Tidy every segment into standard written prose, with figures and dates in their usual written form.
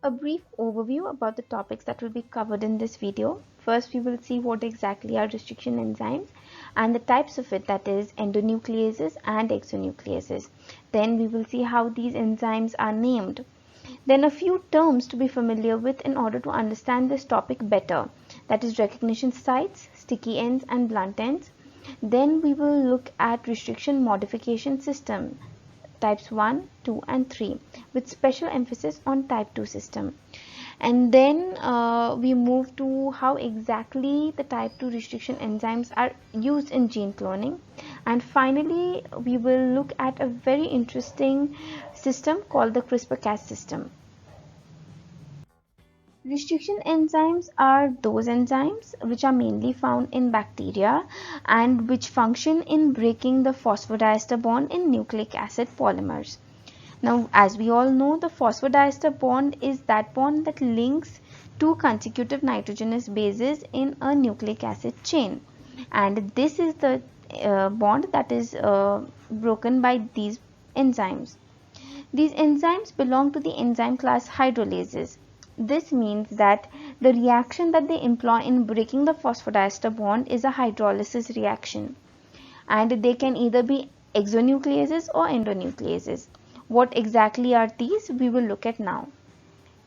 A brief overview about the topics that will be covered in this video. First, we will see what exactly are restriction enzymes and the types of it, that is endonucleases and exonucleases. Then we will see how these enzymes are named. Then a few terms to be familiar with in order to understand this topic better, that is recognition sites, sticky ends and blunt ends. Then we will look at restriction modification system, types 1, 2 and 3, with special emphasis on type 2 system. And then we move to how exactly the type 2 restriction enzymes are used in gene cloning. And finally, we will look at a very interesting system called the CRISPR-Cas system. Restriction enzymes are those enzymes which are mainly found in bacteria and which function in breaking the phosphodiester bond in nucleic acid polymers. Now, as we all know, the phosphodiester bond is that bond that links two consecutive nitrogenous bases in a nucleic acid chain, and this is the bond that is broken by these enzymes. These enzymes belong to the enzyme class hydrolases. This means that the reaction that they employ in breaking the phosphodiester bond is a hydrolysis reaction, and they can either be exonucleases or endonucleases. What exactly are these? We will look at now.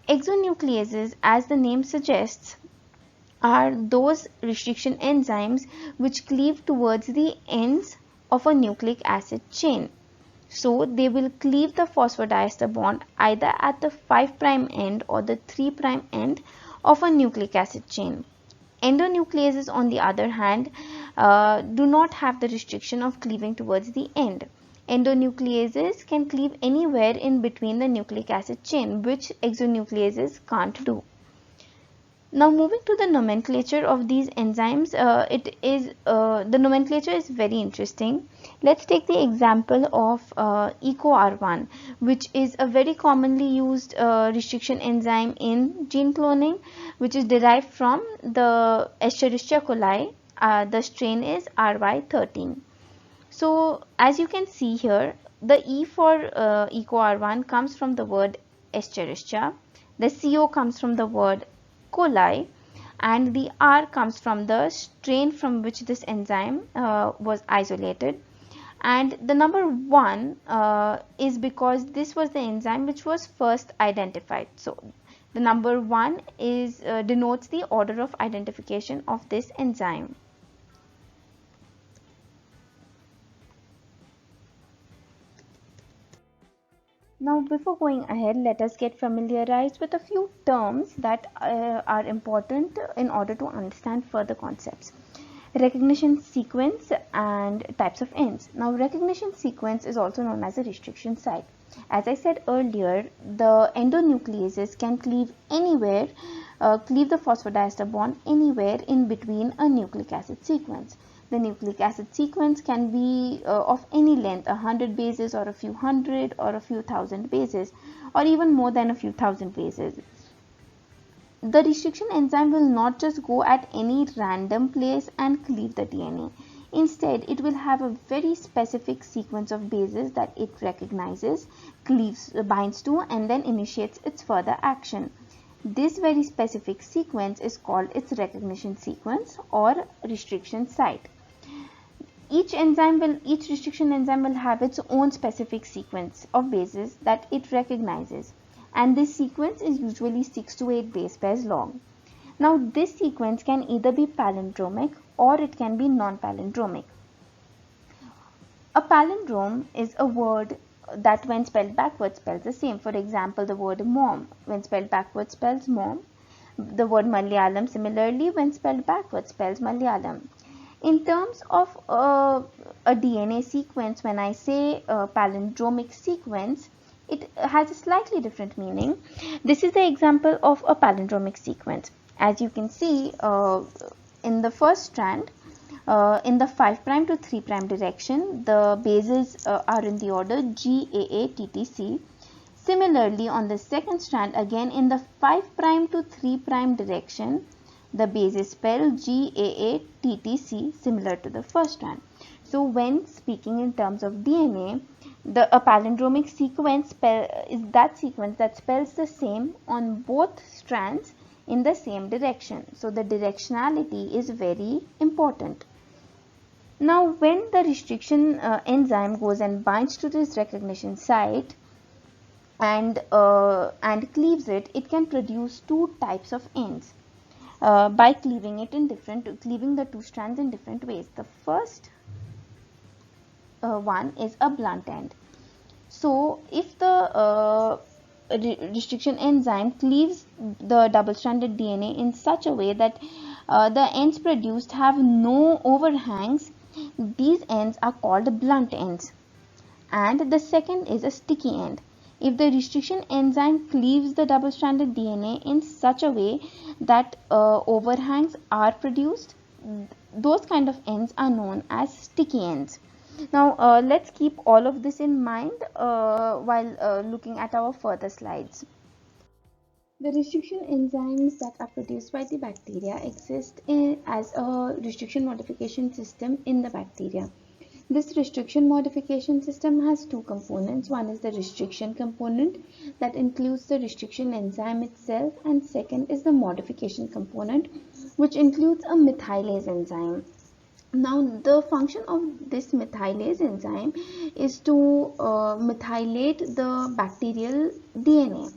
Exonucleases, as the name suggests, are those restriction enzymes which cleave towards the ends of a nucleic acid chain. So they will cleave the phosphodiester bond either at the 5' end or the 3' end of a nucleic acid chain. Endonucleases, on the other hand, do not have the restriction of cleaving towards the end. Endonucleases can cleave anywhere in between the nucleic acid chain, which exonucleases can't do. Now, moving to the nomenclature of these enzymes, the nomenclature is very interesting. Let's take the example of EcoR1, which is a very commonly used restriction enzyme in gene cloning, which is derived from the Escherichia coli. The strain is RY13. So, as you can see here, the E for EcoR1 comes from the word Escherichia, the CO comes from the word coli, and the R comes from the strain from which this enzyme was isolated, and the number 1 is because this was the enzyme which was first identified. So the number 1 is denotes the order of identification of this enzyme. Now, before going ahead, let us get familiarized with a few terms that are important in order to understand further concepts. Recognition sequence and types of ends. Now, recognition sequence is also known as a restriction site. As I said earlier, the endonucleases can cleave anywhere, cleave the phosphodiester bond anywhere in between a nucleic acid sequence. The nucleic acid sequence can be of any length, 100 bases or a few hundred or a few thousand bases, or even more than a few thousand bases. The restriction enzyme will not just go at any random place and cleave the DNA. Instead, it will have a very specific sequence of bases that it recognizes, binds to, and then initiates its further action. This very specific sequence is called its recognition sequence or restriction site. Each restriction enzyme will have its own specific sequence of bases that it recognizes, and this sequence is usually 6 to 8 base pairs long. Now, this sequence can either be palindromic or it can be non-palindromic. A palindrome is a word that when spelled backwards spells the same. For example, the word mom, when spelled backwards, spells mom. The word Malayalam, similarly, when spelled backwards, spells Malayalam. In terms of a DNA sequence, when I say palindromic sequence, it has a slightly different meaning. This is the example of a palindromic sequence. As you can see, in the first strand, in the 5' to 3' direction, the bases are in the order GAA-TTC. Similarly, on the second strand, again in the 5' to 3' direction, the base is spelled GAA-TTC, similar to the first strand. So when speaking in terms of DNA, A palindromic sequence is that sequence that spells the same on both strands in the same direction. So the directionality is very important. Now when the restriction enzyme goes and binds to this recognition site and cleaves it, it can produce two types of ends by cleaving the two strands in different ways. The first one is a blunt end. So if the restriction enzyme cleaves the double-stranded DNA in such a way that the ends produced have no overhangs, these ends are called blunt ends. And the second is a sticky end. If the restriction enzyme cleaves the double-stranded DNA in such a way that overhangs are produced, those kind of ends are known as sticky ends. Now let's keep all of this in mind while looking at our further slides. The restriction enzymes that are produced by the bacteria exist as a restriction modification system in the bacteria. This restriction modification system has two components. One is the restriction component that includes the restriction enzyme itself, and second is the modification component, which includes a methylase enzyme. Now the function of this methylase enzyme is to methylate the bacterial DNA.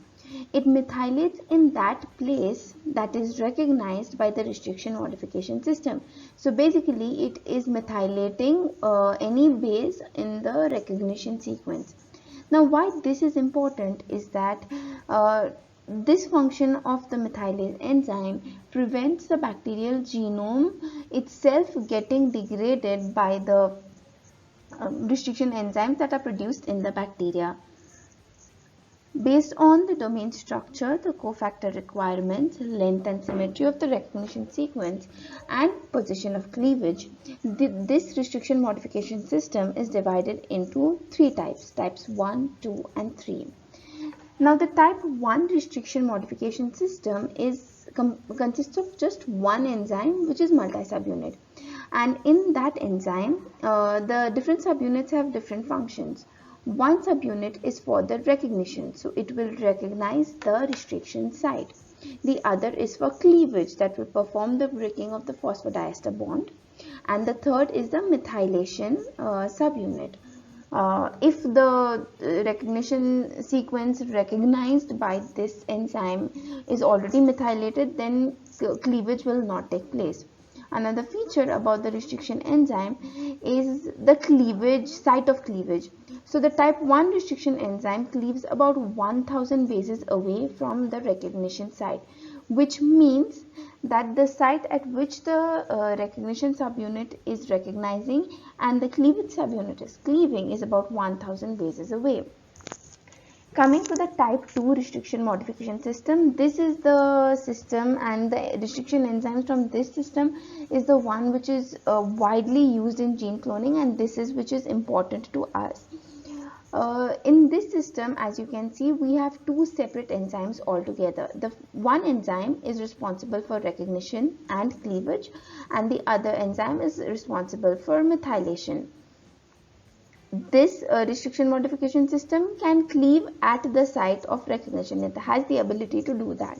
It methylates in that place that is recognized by the restriction modification system. So basically it is methylating any base in the recognition sequence. Now why this is important is that this function of the methylase enzyme prevents the bacterial genome itself getting degraded by the restriction enzymes that are produced in the bacteria. Based on the domain structure, the cofactor requirements, length and symmetry of the recognition sequence, and position of cleavage, this restriction modification system is divided into three types, types 1, 2, and 3. Now the type 1 restriction modification system consists of just one enzyme, which is multi-subunit, and in that enzyme the different subunits have different functions. One subunit is for the recognition, so it will recognize the restriction site. The other is for cleavage, that will perform the breaking of the phosphodiester bond, and the third is the methylation subunit. If the recognition sequence recognized by this enzyme is already methylated, then cleavage will not take place. Another feature about the restriction enzyme is the cleavage, site of cleavage. So the type 1 restriction enzyme cleaves about 1000 bases away from the recognition site, which means that the site at which the recognition subunit is recognizing and the cleavage subunit is cleaving is about 1000 bases away. Coming to the type 2 restriction modification system, this is the system, and the restriction enzymes from this system is the one which is widely used in gene cloning, and this is which is important to us. In this system, as you can see, we have two separate enzymes altogether. The one enzyme is responsible for recognition and cleavage, and the other enzyme is responsible for methylation. This restriction modification system can cleave at the site of recognition. It has the ability to do that.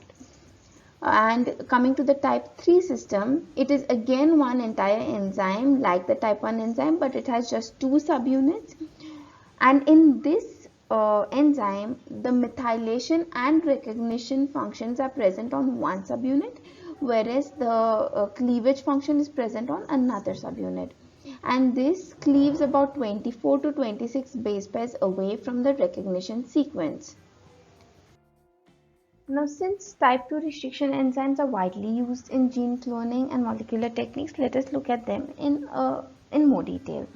And coming to the type 3 system, it is again one entire enzyme like the type 1 enzyme, but it has just two subunits. And in this enzyme, the methylation and recognition functions are present on one subunit, whereas the cleavage function is present on another subunit. And this cleaves about 24 to 26 base pairs away from the recognition sequence. Now, since type 2 restriction enzymes are widely used in gene cloning and molecular techniques, let us look at them in more detail.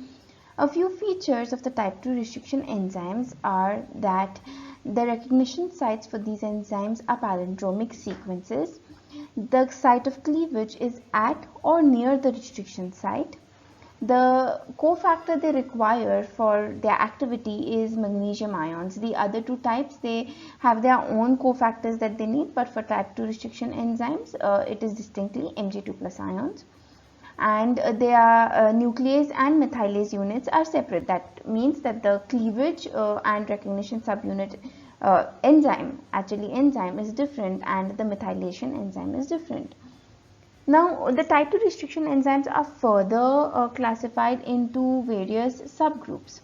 A few features of the type 2 restriction enzymes are that the recognition sites for these enzymes are palindromic sequences. The site of cleavage is at or near the restriction site. The cofactor they require for their activity is magnesium ions. The other two types, they have their own cofactors that they need, but for type 2 restriction enzymes, it is distinctly Mg2+ ions. and their nuclease and methylase units are separate. That means that the cleavage and recognition subunit enzyme is different, and the methylation enzyme is different. Now, the type 2 restriction enzymes are further classified into various subgroups.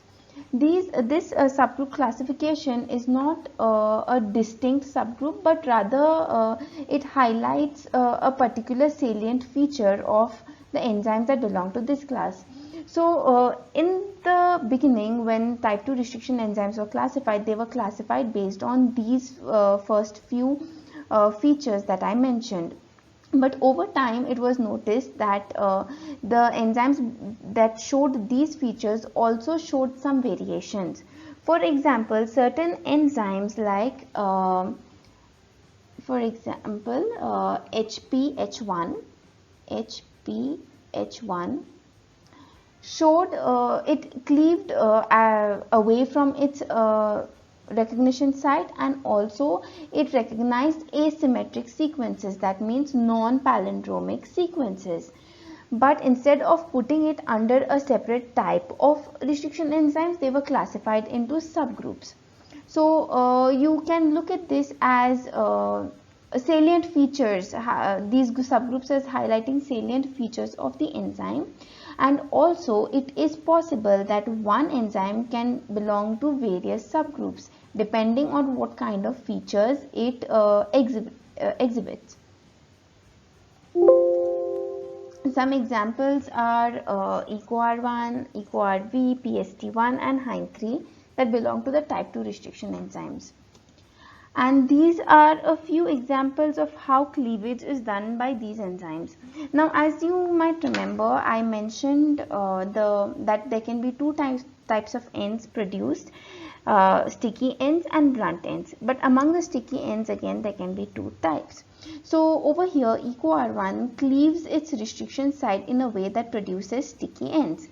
This subgroup classification is not a distinct subgroup, but rather it highlights a particular salient feature of the enzymes that belong to this class. So, in the beginning, when type 2 restriction enzymes were classified, they were classified based on these first few features that I mentioned. But over time it was noticed that the enzymes that showed these features also showed some variations. For example, certain enzymes like HPH1 showed it cleaved away from its recognition site, and also it recognized asymmetric sequences, that means non-palindromic sequences. But instead of putting it under a separate type of restriction enzymes, they were classified into subgroups. So you can look at this as salient features, these subgroups as highlighting salient features of the enzyme. And also it is possible that one enzyme can belong to various subgroups depending on what kind of features it exhibits. Some examples are EcoR1, EcoRV, PST1 and HIND3 that belong to the type 2 restriction enzymes. And these are a few examples of how cleavage is done by these enzymes. Now, as you might remember, I mentioned that there can be two types of ends produced, sticky ends and blunt ends. But among the sticky ends, again, there can be two types. So over here, EcoR1 cleaves its restriction site in a way that produces sticky ends.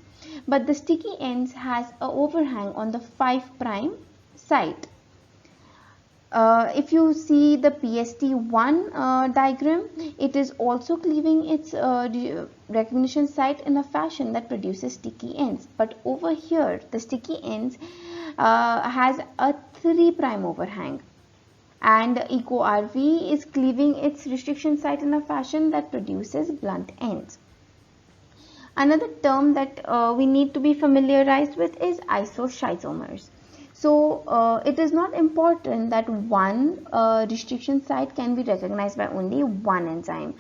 But the sticky ends has an overhang on the 5' site. If you see the PST1 diagram, it is also cleaving its recognition site in a fashion that produces sticky ends. But over here, the sticky ends has a 3' overhang, and EcoRV is cleaving its restriction site in a fashion that produces blunt ends. Another term that we need to be familiarized with is isoschisomers. So it is not important that one restriction site can be recognized by only one enzyme.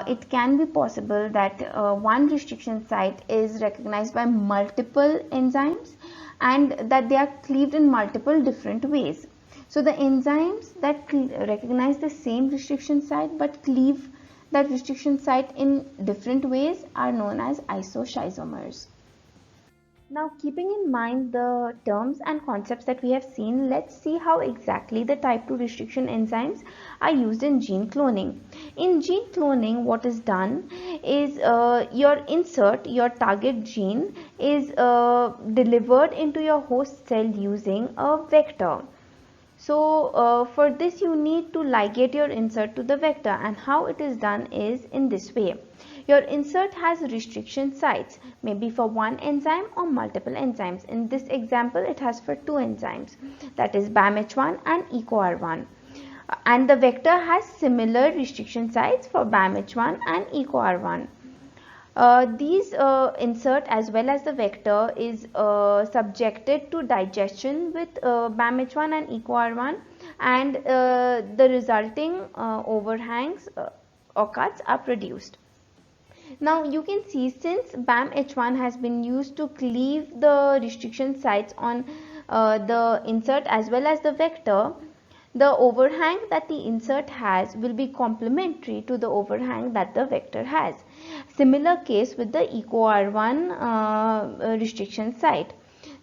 It can be possible that one restriction site is recognized by multiple enzymes, and that they are cleaved in multiple different ways. So the enzymes that recognize the same restriction site but cleave that restriction site in different ways are known as isoschisomers. Now, keeping in mind the terms and concepts that we have seen, let's see how exactly the type 2 restriction enzymes are used in gene cloning. In gene cloning, what is done is your insert, your target gene, is delivered into your host cell using a vector. So for this you need to ligate your insert to the vector, and how it is done is in this way. Your insert has restriction sites, maybe for one enzyme or multiple enzymes. In this example, it has for two enzymes, that is BAMH1 and EcoR1. And the vector has similar restriction sites for BAMH1 and EcoR1. These insert as well as the vector is subjected to digestion with BAMH1 and EcoR1, and the resulting overhangs or cuts are produced. Now you can see, since BAMH1 has been used to cleave the restriction sites on the insert as well as the vector, the overhang that the insert has will be complementary to the overhang that the vector has. Similar case with the EcoR1 restriction site.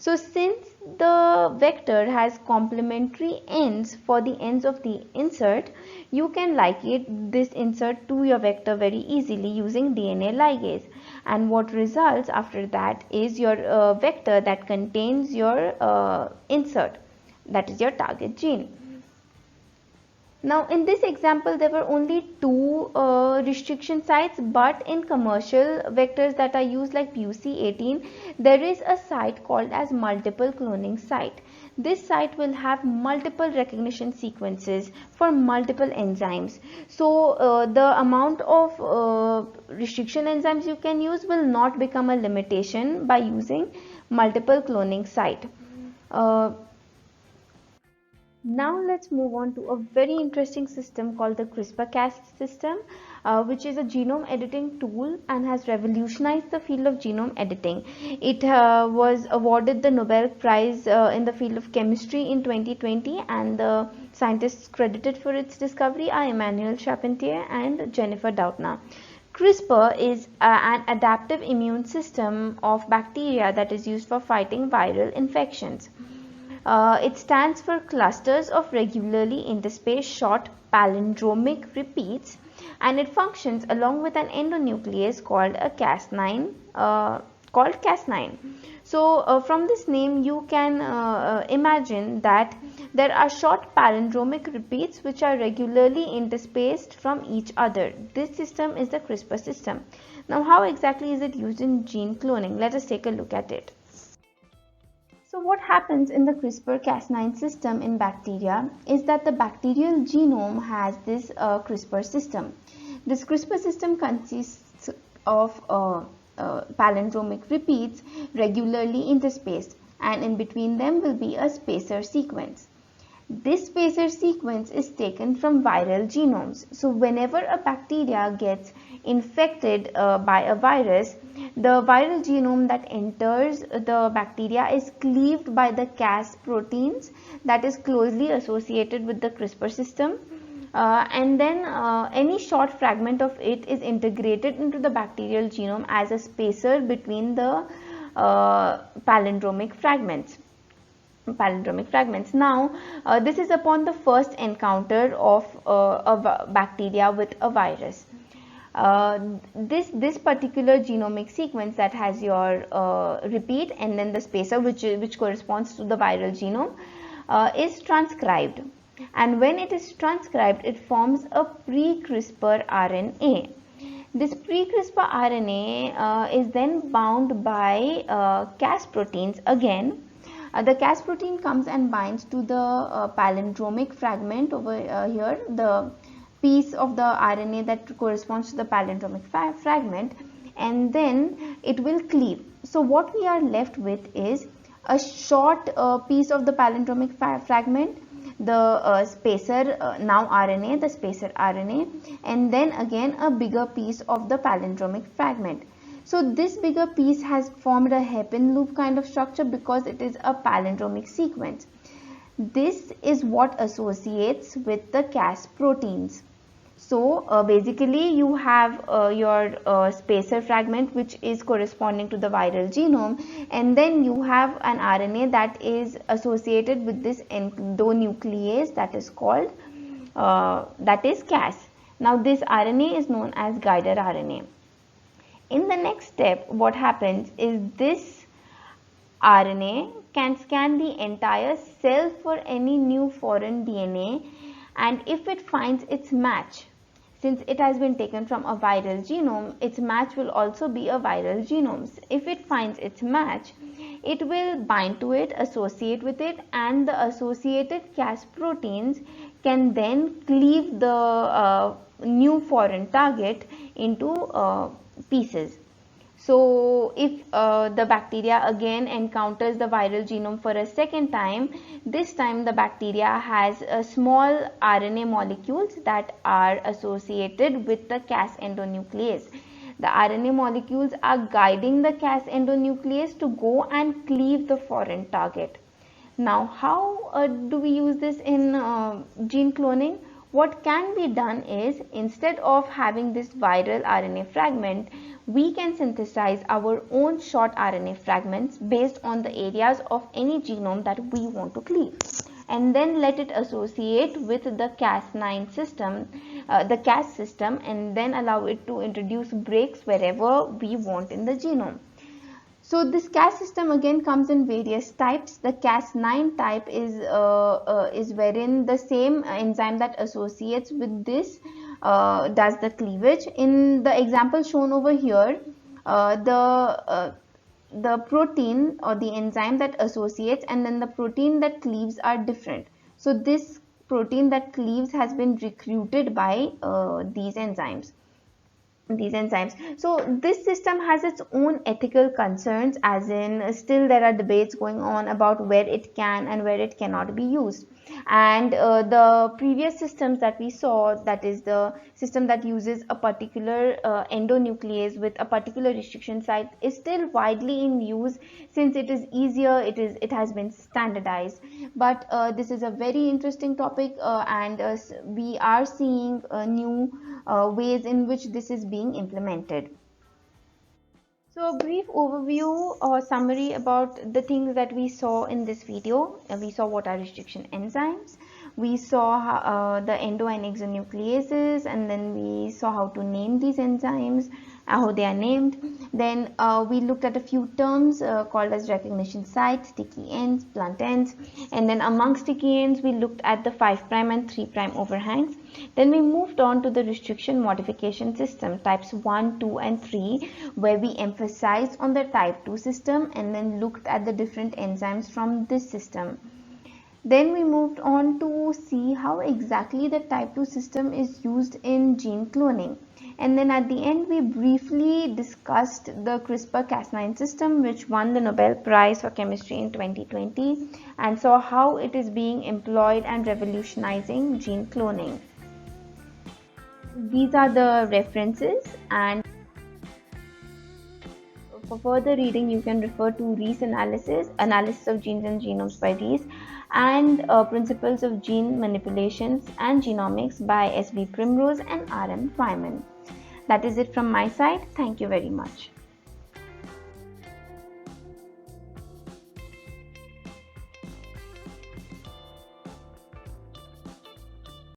So since the vector has complementary ends for the ends of the insert, you can ligate this insert to your vector very easily using DNA ligase, and what results after that is your vector that contains your insert, that is your target gene. Now in this example there were only two restriction sites, but in commercial vectors that are used like PUC18, there is a site called as multiple cloning site. This site will have multiple recognition sequences for multiple enzymes. So the amount of restriction enzymes you can use will not become a limitation by using multiple cloning site. Now let's move on to a very interesting system called the CRISPR-Cas system, which is a genome editing tool and has revolutionized the field of genome editing. It was awarded the Nobel Prize in the field of chemistry in 2020, and the scientists credited for its discovery are Emmanuel Charpentier and Jennifer Doudna. CRISPR is an adaptive immune system of bacteria that is used for fighting viral infections. It stands for clusters of regularly interspaced short palindromic repeats, and it functions along with an endonuclease called a Cas9. So from this name you can imagine that there are short palindromic repeats which are regularly interspersed from each other. This system is the CRISPR system. Now how exactly is it used in gene cloning? Let us take a look at it. So what happens in the CRISPR-Cas9 system in bacteria is that the bacterial genome has this CRISPR system. This CRISPR system consists of palindromic repeats regularly interspaced, and in between them will be a spacer sequence. This spacer sequence is taken from viral genomes. So whenever a bacteria gets infected by a virus, the viral genome that enters the bacteria is cleaved by the Cas proteins that is closely associated with the CRISPR system, and then any short fragment of it is integrated into the bacterial genome as a spacer between the palindromic fragments. Now this is upon the first encounter of a bacteria with a virus. This particular genomic sequence that has your repeat and then the spacer which corresponds to the viral genome is transcribed, and when it is transcribed it forms a pre-CRISPR RNA. This pre-CRISPR RNA is then bound by Cas proteins again. The Cas protein comes and binds to the palindromic fragment over here, the piece of the RNA that corresponds to the palindromic fragment, and then it will cleave. So what we are left with is a short piece of the palindromic fragment, the spacer now RNA, the spacer RNA, and then again a bigger piece of the palindromic fragment. So this bigger piece has formed a hairpin loop kind of structure because it is a palindromic sequence. This is what associates with the Cas proteins. So basically you have your spacer fragment which is corresponding to the viral genome, and then you have an RNA that is associated with this endonuclease that is called that is Cas. Now this RNA is known as guider RNA. In the next step, what happens is this RNA can scan the entire cell for any new foreign DNA, and if it finds its match, since it has been taken from a viral genome, its match will also be a viral genome. If it finds its match, it will bind to it, associate with it, and the associated Cas proteins can then cleave the new foreign target into pieces. So if the bacteria again encounters the viral genome for a second time, this time the bacteria has small RNA molecules that are associated with the Cas endonuclease. The RNA molecules are guiding the Cas endonuclease to go and cleave the foreign target. Now how do we use this in gene cloning? What can be done is, instead of having this viral RNA fragment, we can synthesize our own short RNA fragments based on the areas of any genome that we want to cleave, and then let it associate with the Cas9 system, the Cas system, and then allow it to introduce breaks wherever we want in the genome. So this Cas system again comes in various types. The Cas9 type is wherein the same enzyme that associates with this does the cleavage. In the example shown over here, the protein or the enzyme that associates and then the protein that cleaves are different. So this protein that cleaves has been recruited by these enzymes. So this system has its own ethical concerns, as in still there are debates going on about where it can and where it cannot be used. And the previous systems that we saw, that is the system that uses a particular endonuclease with a particular restriction site, is still widely in use since it is easier, it has been standardized. But this is a very interesting topic, and we are seeing new ways in which this is being implemented. So a brief overview or summary about the things that we saw in this video. We saw what are restriction enzymes. We saw the endo and exonucleases, and then we saw how to name these enzymes, how they are named. Then we looked at a few terms called as recognition sites, sticky ends, blunt ends, and then among sticky ends we looked at the 5' and 3' overhangs. Then we moved on to the restriction modification system types 1, 2 and 3, where we emphasized on the type 2 system and then looked at the different enzymes from this system. Then we moved on to see how exactly the type 2 system is used in gene cloning. And then at the end we briefly discussed the CRISPR-Cas9 system, which won the Nobel Prize for Chemistry in 2020, and saw how it is being employed and revolutionizing gene cloning. These are the references, and for further reading you can refer to Rees analysis of genes and genomes by Rees, and Principles of Gene Manipulations and Genomics by S.B. Primrose and R.M. Twyman. That is it from my side. Thank you very much.